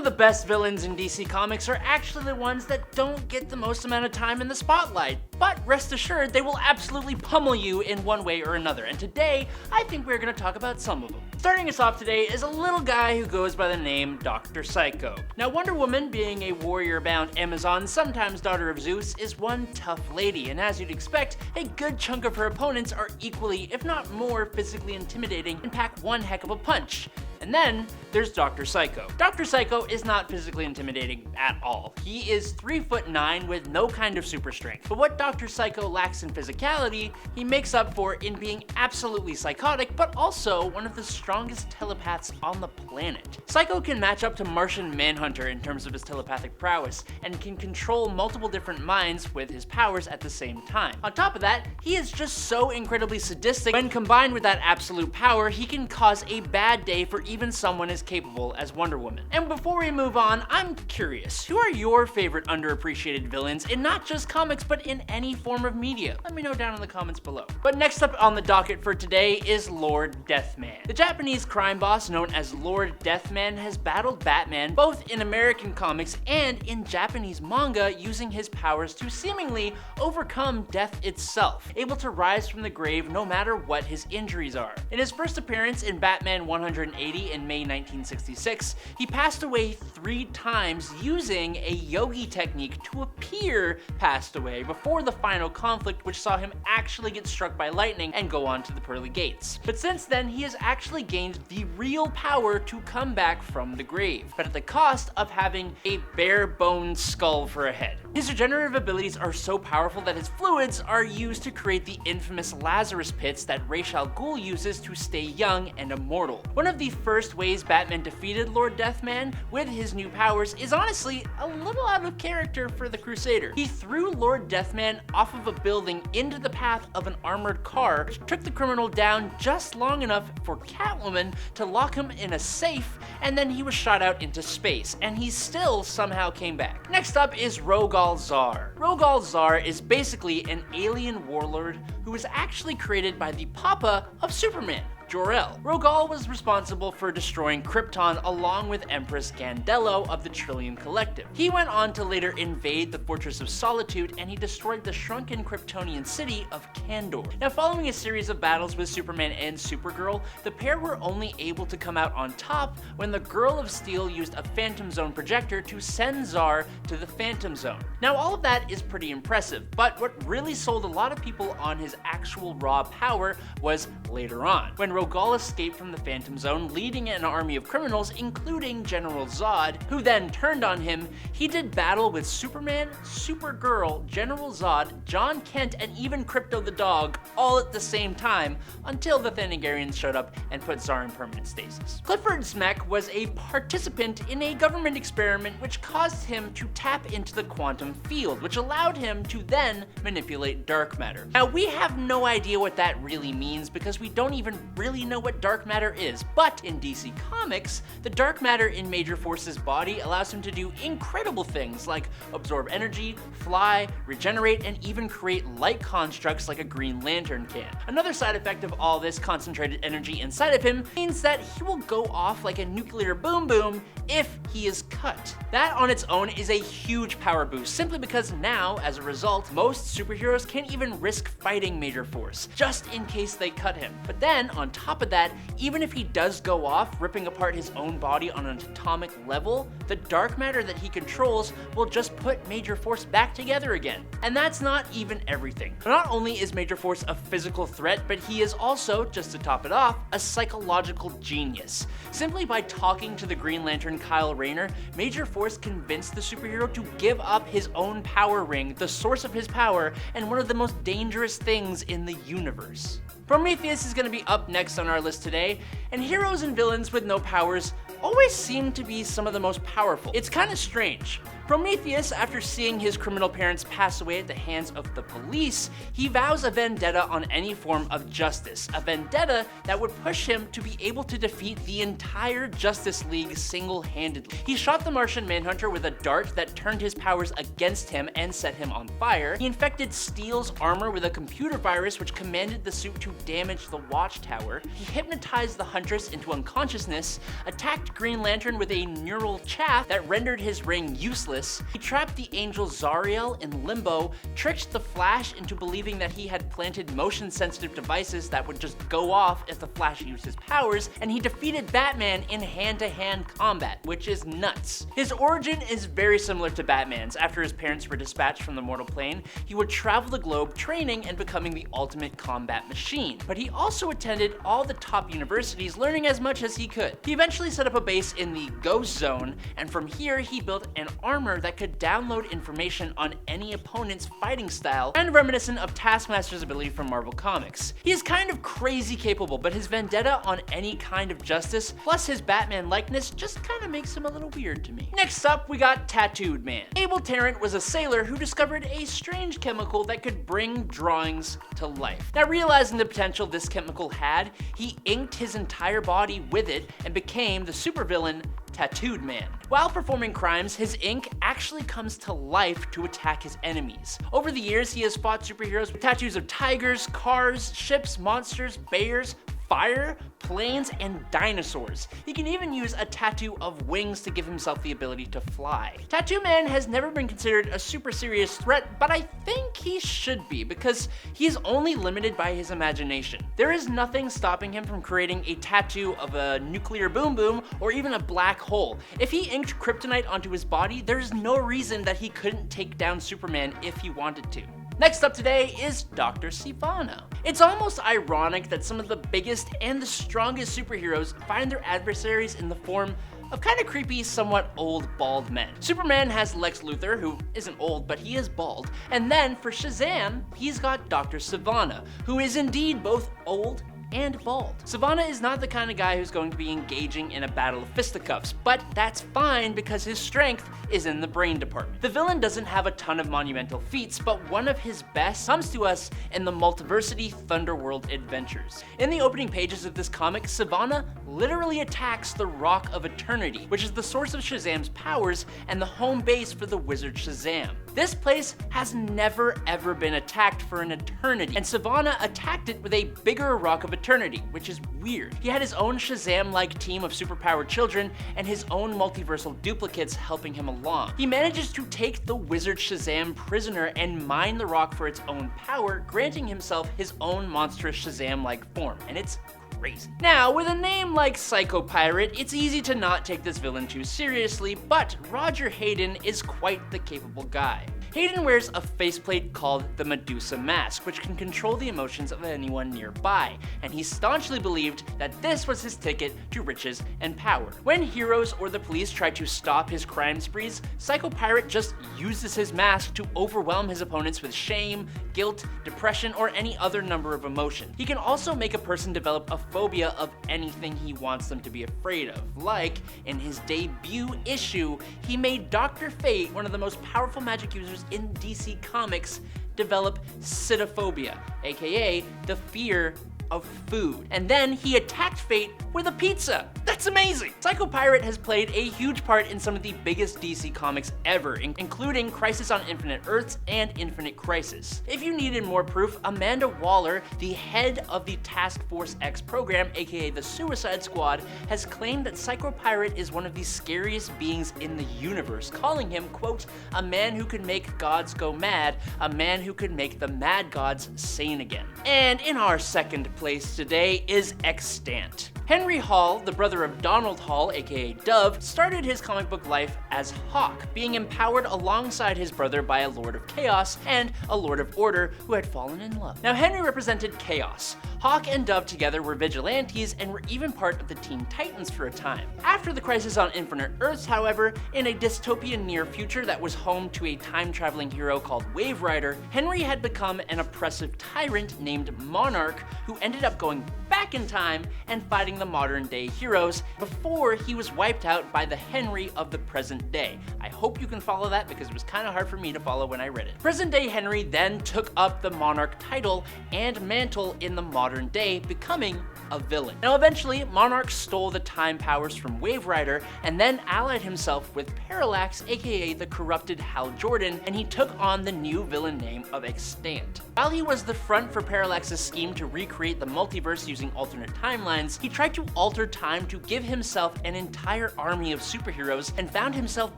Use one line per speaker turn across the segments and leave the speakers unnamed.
the best villains in DC Comics are actually the ones that don't get the most amount of time in the spotlight, but rest assured they will absolutely pummel you in one way or another, and today I think we're going to talk about some of them. Starting us off today is a little guy who goes by the name Dr. Psycho. Now, Wonder Woman, being a warrior-bound Amazon, sometimes daughter of Zeus, is one tough lady, and as you'd expect, a good chunk of her opponents are equally, if not more, physically intimidating and pack one heck of a punch. And then there's Dr. Psycho. Dr. Psycho is not physically intimidating at all. He is 3'9" with no kind of super strength. But what Dr. Psycho lacks in physicality, he makes up for in being absolutely psychotic, but also one of the strongest telepaths on the planet. Psycho can match up to Martian Manhunter in terms of his telepathic prowess, and can control multiple different minds with his powers at the same time. On top of that, he is just so incredibly sadistic. When combined with that absolute power, he can cause a bad day for even someone as capable as Wonder Woman. And before we move on, I'm curious, who are your favorite underappreciated villains in not just comics but in any form of media? Let me know down in the comments below. But next up on the docket for today is Lord Deathman. The Japanese crime boss known as Lord Deathman has battled Batman both in American comics and in Japanese manga, using his powers to seemingly overcome death itself, able to rise from the grave no matter what his injuries are. In his first appearance in Batman 180 in May 1966, he passed away 3 times using a yogi technique to appear passed away before the final conflict, which saw him actually get struck by lightning and go on to the pearly gates. But since then, he has actually gained the real power to come back from the grave, but at the cost of having a bare-bones skull for a head. His regenerative abilities are so powerful that his fluids are used to create the infamous Lazarus pits that Ra's al Ghul uses to stay young and immortal. One of the first ways Batman defeated Lord Deathman with his new powers is honestly a little out of character for the Crusader. He threw Lord Deathman off of a building into the path of an armored car, which took the criminal down just long enough for Catwoman to lock him in a safe, and then he was shot out into space, and he still somehow came back. Next up is Rogal Zar. Rogal Zar is basically an alien warlord who was actually created by the papa of Superman, Jor-El. Rogal was responsible for destroying Krypton along with Empress Gandello of the Trillium Collective. He went on to later invade the Fortress of Solitude, and he destroyed the shrunken Kryptonian city of Kandor. Now, following a series of battles with Superman and Supergirl, the pair were only able to come out on top when the Girl of Steel used a Phantom Zone projector to send Zar to the Phantom Zone. Now, all of that is pretty impressive, but what really sold a lot of people on his actual raw power was later on, when Rogal escaped from the Phantom Zone, leading an army of criminals, including General Zod, who then turned on him. He did battle with Superman, Supergirl, General Zod, John Kent, and even Crypto the dog, all at the same time, until the Thanagarians showed up and put Zar in permanent stasis. Clifford Smek was a participant in a government experiment which caused him to tap into the quantum field, which allowed him to then manipulate dark matter. Now, we have no idea what that really means because we don't even really know what dark matter is, but in DC Comics, the dark matter in Major Force's body allows him to do incredible things like absorb energy, fly, regenerate, and even create light constructs like a Green Lantern can. Another side effect of all this concentrated energy inside of him means that he will go off like a nuclear boom boom if he is cut. That on its own is a huge power boost, simply because now, as a result, most superheroes can't even risk fighting Major Force, just in case they cut him. But then, on top of that, even if he does go off, ripping apart his own body on an atomic level, the dark matter that he controls will just put Major Force back together again. And that's not even everything. Not only is Major Force a physical threat, but he is also, just to top it off, a psychological genius. Simply by talking to the Green Lantern Kyle Rayner, Major Force convinced the superhero to give up his own power ring, the source of his power, and one of the most dangerous things in the universe. Prometheus is going to be up next on our list today, and heroes and villains with no powers always seem to be some of the most powerful. It's kind of strange. Prometheus, after seeing his criminal parents pass away at the hands of the police, he vows a vendetta on any form of justice, a vendetta that would push him to be able to defeat the entire Justice League single-handedly. He shot the Martian Manhunter with a dart that turned his powers against him and set him on fire. He infected Steel's armor with a computer virus which commanded the suit to damage the Watchtower. He hypnotized the Huntress into unconsciousness, attacked Green Lantern with a neural chaff that rendered his ring useless. He trapped the angel Zariel in limbo, tricked the Flash into believing that he had planted motion-sensitive devices that would just go off if the Flash used his powers, and he defeated Batman in hand-to-hand combat, which is nuts. His origin is very similar to Batman's. After his parents were dispatched from the mortal plane, he would travel the globe training and becoming the ultimate combat machine. But he also attended all the top universities, learning as much as he could. He eventually set up a base in the Ghost Zone, and from here he built an armor that could download information on any opponent's fighting style, kind of reminiscent of Taskmaster's ability from Marvel Comics. He is kind of crazy capable, but his vendetta on any kind of justice, plus his Batman likeness, just kind of makes him a little weird to me. Next up, we got Tattooed Man. Abel Tarrant was a sailor who discovered a strange chemical that could bring drawings to life. Now, realizing the potential this chemical had, he inked his entire body with it and became the supervillain Tattooed Man. While performing crimes, his ink actually comes to life to attack his enemies. Over the years, he has fought superheroes with tattoos of tigers, cars, ships, monsters, bears, fire, planes, and dinosaurs. He can even use a tattoo of wings to give himself the ability to fly. Tattoo Man has never been considered a super serious threat, but I think he should be, because he is only limited by his imagination. There is nothing stopping him from creating a tattoo of a nuclear boom boom or even a black hole. If he inked kryptonite onto his body, there's no reason that he couldn't take down Superman if he wanted to. Next up today is Dr. Savana. It's almost ironic that some of the biggest and the strongest superheroes find their adversaries in the form of kind of creepy, somewhat old, bald men. Superman has Lex Luthor, who isn't old, but he is bald. And then for Shazam, he's got Dr. Savana, who is indeed both old and bald. Savana is not the kind of guy who's going to be engaging in a battle of fisticuffs, but that's fine because his strength is in the brain department. The villain doesn't have a ton of monumental feats, but one of his best comes to us in the Multiversity Thunderworld adventures. In the opening pages of this comic, Savana literally attacks the Rock of Eternity, which is the source of Shazam's powers and the home base for the wizard Shazam. This place has never ever been attacked for an eternity, and Savana attacked it with a bigger Rock of Eternity, which is weird. He had his own Shazam-like team of superpowered children and his own multiversal duplicates helping him along. He manages to take the wizard Shazam prisoner and mine the rock for its own power, granting himself his own monstrous Shazam-like form, and it's crazy. Now, with a name like Psycho Pirate, it's easy to not take this villain too seriously, but Roger Hayden is quite the capable guy. Hayden wears a faceplate called the Medusa Mask, which can control the emotions of anyone nearby, and he staunchly believed that this was his ticket to riches and power. When heroes or the police try to stop his crime sprees, Psycho Pirate just uses his mask to overwhelm his opponents with shame, guilt, depression, or any other number of emotions. He can also make a person develop a phobia of anything he wants them to be afraid of. Like, in his debut issue, he made Dr. Fate, one of the most powerful magic users in DC Comics, develop Cytophobia, aka the fear of food. And then he attacked Fate with a pizza. That's amazing! Psycho Pirate has played a huge part in some of the biggest DC comics ever, including Crisis on Infinite Earths and Infinite Crisis. If you needed more proof, Amanda Waller, the head of the Task Force X program, aka the Suicide Squad, has claimed that Psycho Pirate is one of the scariest beings in the universe, calling him, quote, a man who could make gods go mad, a man who could make the mad gods sane again. And in our second place today is Extant. Henry Hall, the brother of Donald Hall, aka Dove, started his comic book life as Hawk, being empowered alongside his brother by a Lord of Chaos and a Lord of Order who had fallen in love. Now, Henry represented chaos. Hawk and Dove together were vigilantes and were even part of the Teen Titans for a time. After the Crisis on Infinite Earths, however, in a dystopian near future that was home to a time-traveling hero called Wave Rider, Henry had become an oppressive tyrant named Monarch who ended up going back back in time and fighting the modern day heroes before he was wiped out by the Henry of the present day. I hope you can follow that because it was kind of hard for me to follow when I read it. Present day Henry then took up the Monarch title and mantle in the modern day, becoming a villain. Now eventually, Monarch stole the time powers from Wave Rider and then allied himself with Parallax, aka the corrupted Hal Jordan, and he took on the new villain name of Extant. While he was the front for Parallax's scheme to recreate the multiverse using alternate timelines, he tried to alter time to give himself an entire army of superheroes and found himself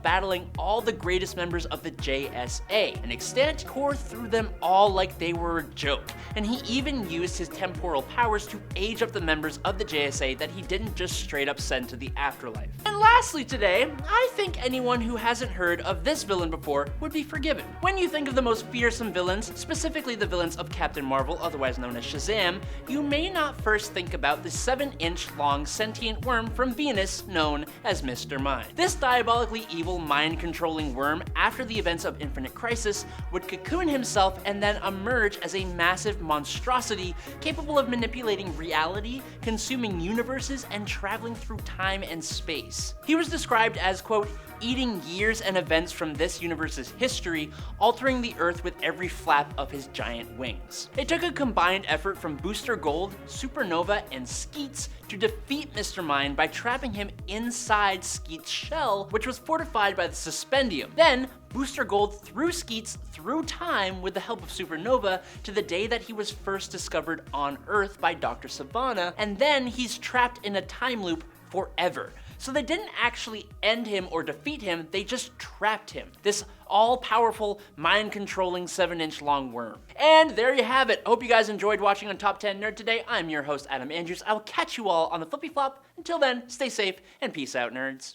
battling all the greatest members of the JSA, and Extant tore through them all like they were a joke, and he even used his temporal powers to age up the members of the JSA that he didn't just straight up send to the afterlife. And lastly today, I think anyone who hasn't heard of this villain before would be forgiven. When you think of the most fearsome villains, specifically the villains of Captain Marvel, otherwise known as Shazam, you may not first think about the 7-inch long sentient worm from Venus known as Mr. Mind. This diabolically evil mind-controlling worm, after the events of Infinite Crisis, would cocoon himself and then emerge as a massive monstrosity capable of manipulating reality, consuming universes, and traveling through time and space. He was described as, quote, eating years and events from this universe's history, altering the Earth with every flap of his giant wings. It took a combined effort from Booster Gold, Supernova, and Skeets to defeat Mr. Mind by trapping him inside Skeets' shell, which was fortified by the Suspendium. Then, Booster Gold threw Skeets through time with the help of Supernova to the day that he was first discovered on Earth by Dr. Savana, and then he's trapped in a time loop forever. So they didn't actually end him or defeat him, they just trapped him. This all-powerful, mind-controlling 7-inch long worm. And there you have it. Hope you guys enjoyed watching on Top 10 Nerd today. I'm your host, Adam Andrews. I will catch you all on the Flippy Flop. Until then, stay safe and peace out, nerds.